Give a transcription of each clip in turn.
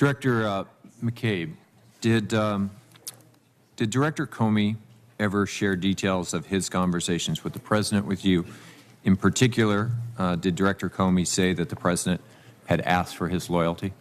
Director McCabe, did Director Comey ever share details of his conversations with the President with you? In particular, did Director Comey say that the President had asked for his loyalty?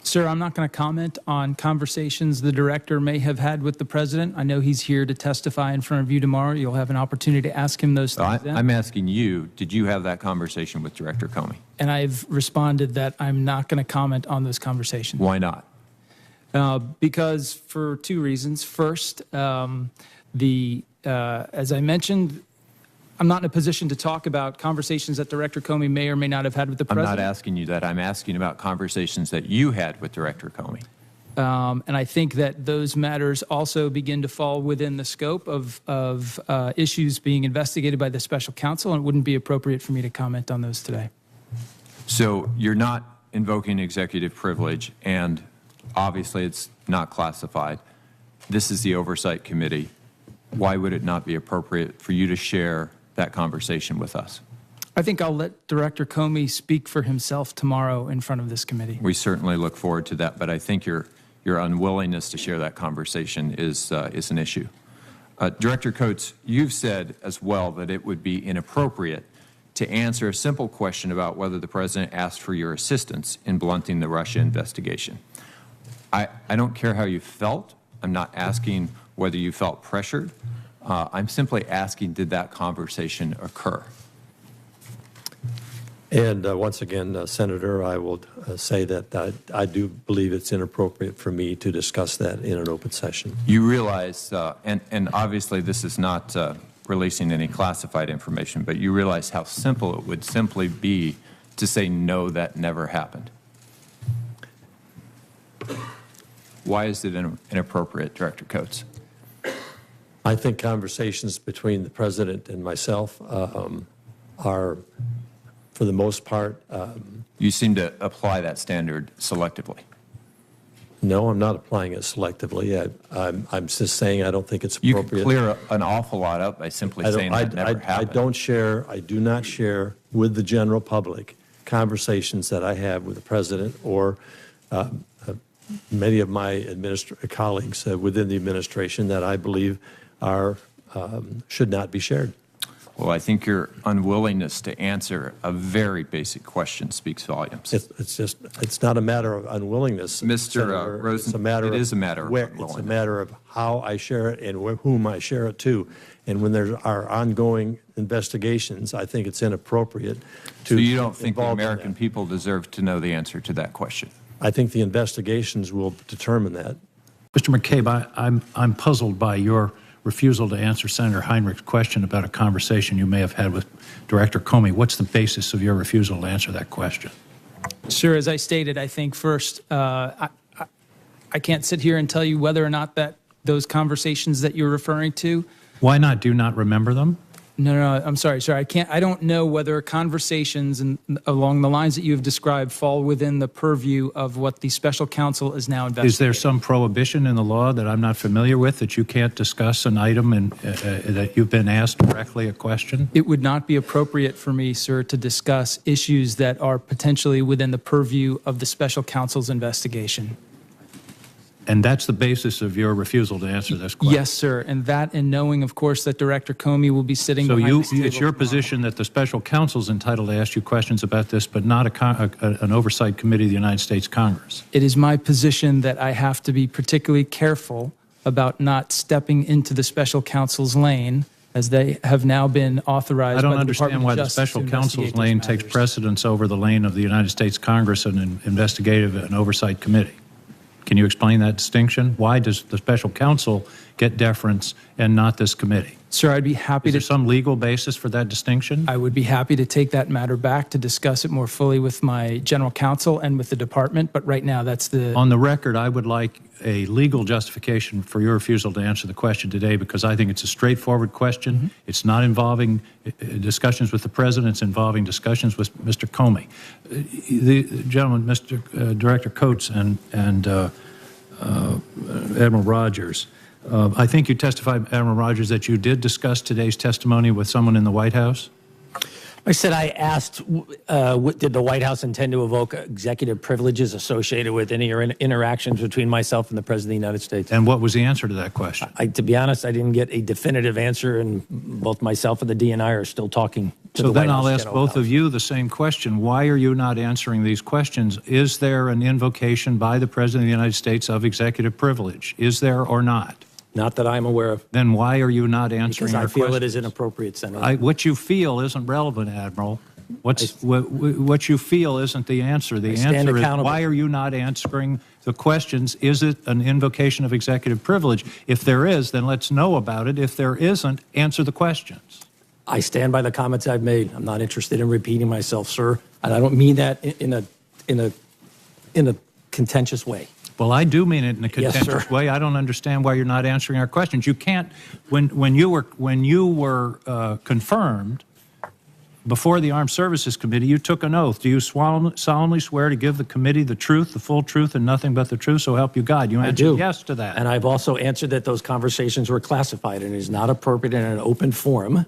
Sir, I'm not going to comment on conversations the Director may have had with the President. I know he's here to testify in front of you tomorrow. You'll have an opportunity to ask him those things then. I'm asking you, did you have that conversation with Director Comey? And I've responded that I'm not going to comment on those conversations. Why not? Because for two reasons. First, as I mentioned, I'm not in a position to talk about conversations that Director Comey may or may not have had with the President. I'm not asking you that. I'm asking about conversations that you had with Director Comey. And I think that those matters also begin to fall within the scope of issues being investigated by the special counsel, and it wouldn't be appropriate for me to comment on those today. So you're not invoking executive privilege, and obviously it's not classified. This is the Oversight Committee. Why would it not be appropriate for you to share that conversation with us? I think I'll let Director Comey speak for himself tomorrow in front of this committee. We certainly look forward to that, but I think your unwillingness to share that conversation is an issue. Director Coates, you've said as well that it would be inappropriate to answer a simple question about whether the President asked for your assistance in blunting the Russia investigation. I don't care how you felt. I'm not asking whether you felt pressured. I'm simply asking, did that conversation occur? And once again, Senator, I will say that I do believe it's inappropriate for me to discuss that in an open session. You realize, and obviously this is not releasing any classified information, but you realize how simple it would simply be to say, no, that never happened. Why is it inappropriate, Director Coates? I think conversations between the President and myself are, for the most part... You seem to apply that standard selectively. No, I'm not applying it selectively. I'm just saying I don't think it's appropriate. You can clear an awful lot up by simply saying that never happened. I do not share with the general public conversations that I have with the President or many of my colleagues within the administration that I believe should not be shared. Well, I think your unwillingness to answer a very basic question speaks volumes. It's not a matter of unwillingness, Mr. Rosen. It is a matter of unwillingness. It's a matter of how I share it and whom I share it to. And when there are ongoing investigations, I think it's inappropriate to. So you don't think the American people deserve to know the answer to that question? I think the investigations will determine that. Mr. McCabe, I'm puzzled by your refusal to answer Senator Heinrich's question about a conversation you may have had with Director Comey. What's the basis of your refusal to answer that question? Sir, as I stated, I think first, I can't sit here and tell you whether or not that those conversations that you're referring to. Why not? Do you not remember them? No, I'm sorry, sir. I don't know whether conversations along the lines that you have described fall within the purview of what the special counsel is now investigating. Is there some prohibition in the law that I'm not familiar with that you can't discuss an item and that you've been asked directly a question? It would not be appropriate for me, sir, to discuss issues that are potentially within the purview of the special counsel's investigation. And that's the basis of your refusal to answer this question? Yes, sir. And that and knowing, of course, that Director Comey will be sitting behind this table it's your position that the special counsel is entitled to ask you questions about this, but not an oversight committee of the United States Congress? It is my position that I have to be particularly careful about not stepping into the special counsel's lane, as they have now been authorized by the Department of Justice. I don't understand why the special counsel's lane takes precedence over the lane of the United States Congress and an investigative and oversight committee. Can you explain that distinction? Why does the special counsel get deference and not this committee? Sir, I'd be happy to... Is there some legal basis for that distinction? I would be happy to take that matter back to discuss it more fully with my general counsel and with the department, but right now that's the... On the record, I would like a legal justification for your refusal to answer the question today, because I think it's a straightforward question. Mm-hmm. It's not involving discussions with the President. It's involving discussions with Mr. Comey. The gentleman, Mr. Director Coates and Admiral Rogers, I think you testified, Admiral Rogers, that you did discuss today's testimony with someone in the White House? I said I asked, did the White House intend to evoke executive privileges associated with any interactions between myself and the President of the United States? And what was the answer to that question? To be honest, I didn't get a definitive answer, and both myself and the DNI are still talking to So the White then House. I'll ask General both Counsel. of you the same question. Why are you not answering these questions? Is there an invocation by the President of the United States of executive privilege? Is there or not? Not that I'm aware of, Then why are you not answering because I our feel questions? it is inappropriate, Senator. What you feel isn't relevant, Admiral. What you feel isn't the answer. The stand answer is, accountable. why are you not answering the questions? Is it an invocation of executive privilege? If there is, then let's know about it. If there isn't, answer the questions. I stand by the comments I've made. I'm not interested in repeating myself, sir, and I don't mean that in a contentious way. Well, I do mean it in a Yes, contentious sir. way. I don't understand why you're not answering our questions. You can't. When you were confirmed before the Armed Services Committee, you took an oath. Do you solemnly swear to give the committee the truth, the full truth, and nothing but the truth? So help you God. You I answered do. yes to that. And I've also answered that those conversations were classified, and it is not appropriate in an open forum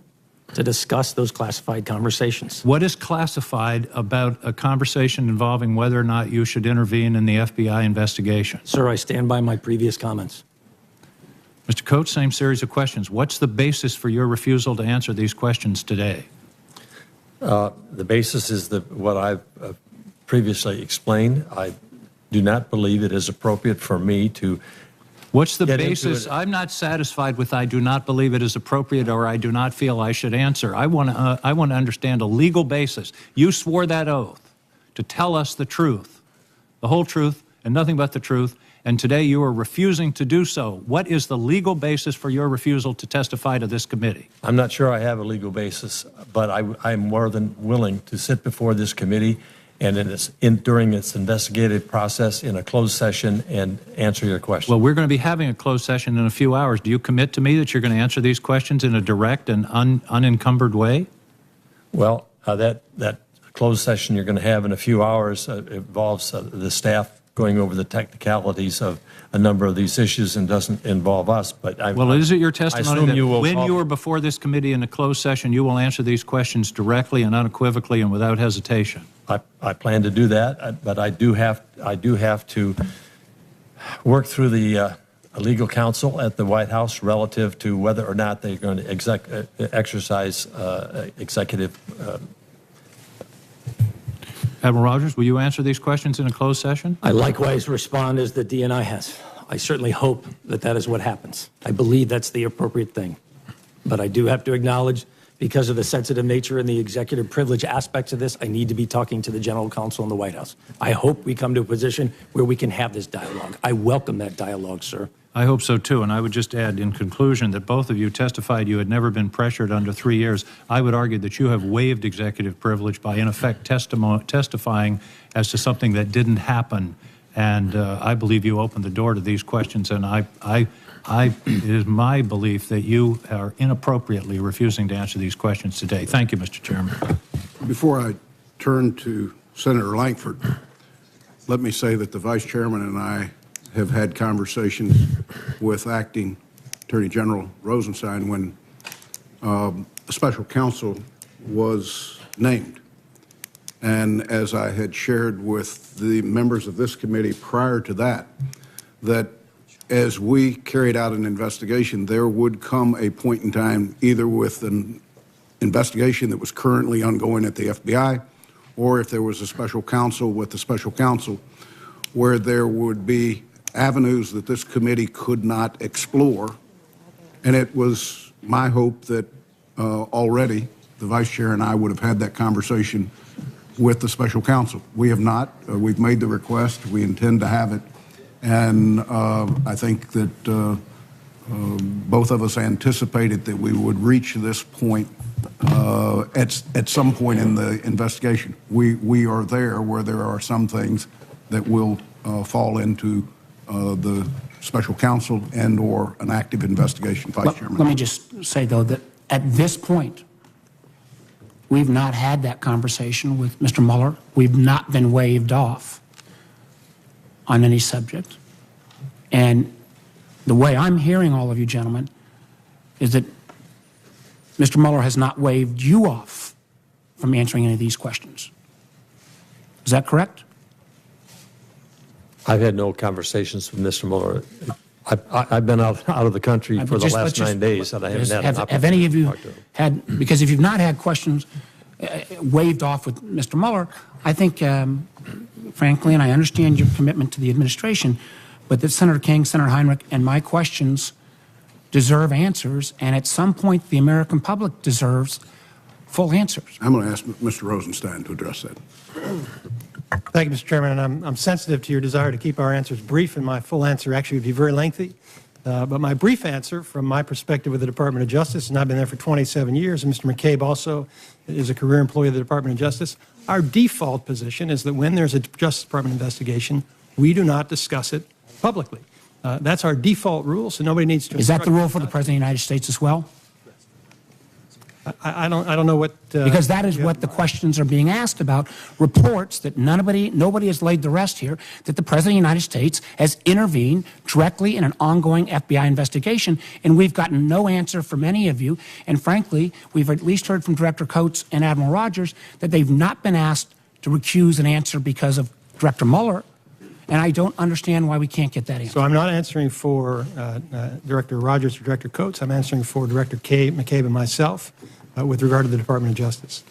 to discuss those classified conversations. What is classified about a conversation involving whether or not you should intervene in the FBI investigation? Sir, I stand by my previous comments. Mr. Coates, same series of questions. What's the basis for your refusal to answer these questions today? The basis is what I've previously explained. I do not believe it is appropriate for me to What's the get into basis? it. I'm not satisfied with I do not believe it is appropriate or I do not feel I should answer. I want to understand a legal basis. You swore that oath to tell us the truth, the whole truth and nothing but the truth, and today you are refusing to do so. What is the legal basis for your refusal to testify to this committee? I'm not sure I have a legal basis, but I'm more than willing to sit before this committee and during its investigative process in a closed session and answer your question. Well, we're going to be having a closed session in a few hours. Do you commit to me that you're going to answer these questions in a direct and unencumbered way? Well, that closed session you're going to have in a few hours involves the staff going over the technicalities of a number of these issues and doesn't involve us. But Well, is it your testimony that you will when call- you are before this committee in a closed session, you will answer these questions directly and unequivocally and without hesitation? I plan to do that, but I do have to work through the legal counsel at the White House relative to whether or not they're going to exercise executive. Admiral Rogers, will you answer these questions in a closed session? I likewise respond as the DNI has. I certainly hope that that is what happens. I believe that's the appropriate thing. But I do have to acknowledge, because of the sensitive nature and the executive privilege aspects of this, I need to be talking to the General Counsel in the White House. I hope we come to a position where we can have this dialogue. I welcome that dialogue, sir. I hope so, too. And I would just add in conclusion that both of you testified you had never been pressured under 3 years. I would argue that you have waived executive privilege by, in effect, testifying as to something that didn't happen. And I believe you opened the door to these questions. And it is my belief that you are inappropriately refusing to answer these questions today. Thank you, Mr. Chairman. Before I turn to Senator Lankford, let me say that the Vice Chairman and I have had conversations with Acting Attorney General Rosenstein when a special counsel was named. And as I had shared with the members of this committee prior to that, that as we carried out an investigation, there would come a point in time, either with an investigation that was currently ongoing at the FBI, or if there was a special counsel with the special counsel, where there would be avenues that this committee could not explore. And it was my hope that already the Vice Chair and I would have had that conversation with the special counsel. We have not. We've made the request. We intend to have it. And I think that both of us anticipated that we would reach this point at some point in the investigation. We are there where there are some things that will fall into the special counsel and or an active investigation, Vice Chairman. Let me just say, though, that at this point, we've not had that conversation with Mr. Mueller. We've not been waived off on any subject. And the way I'm hearing all of you gentlemen is that Mr. Mueller has not waived you off from answering any of these questions. Is that correct? I've had no conversations with Mr. Mueller. I've been out of the country for the last 9 days, and I haven't had an opportunity Have any of to you talk to him. had, because if you've not had questions waived off with Mr. Mueller, I think, frankly, and I understand your commitment to the administration, but that Senator King, Senator Heinrich, and my questions deserve answers, and at some point, the American public deserves full answers. I'm going to ask Mr. Rosenstein to address that. Thank you, Mr. Chairman, and I'm sensitive to your desire to keep our answers brief, and my full answer actually would be very lengthy. But my brief answer, from my perspective with the Department of Justice, and I've been there for 27 years, and Mr. McCabe also is a career employee of the Department of Justice, our default position is that when there's a Justice Department investigation, we do not discuss it publicly. That's our default rule, so nobody needs to. Is that the rule for the President of the United States as well? I don't know what. Because that is what the questions are being asked about. Reports that nobody has laid to rest here, that the President of the United States has intervened directly in an ongoing FBI investigation, and we've gotten no answer from any of you. And frankly, we've at least heard from Director Coates and Admiral Rogers that they've not been asked to recuse an answer because of Director Mueller. And I don't understand why we can't get that answer. So I'm not answering for Director Rogers or Director Coates. I'm answering for Director McCabe and myself with regard to the Department of Justice.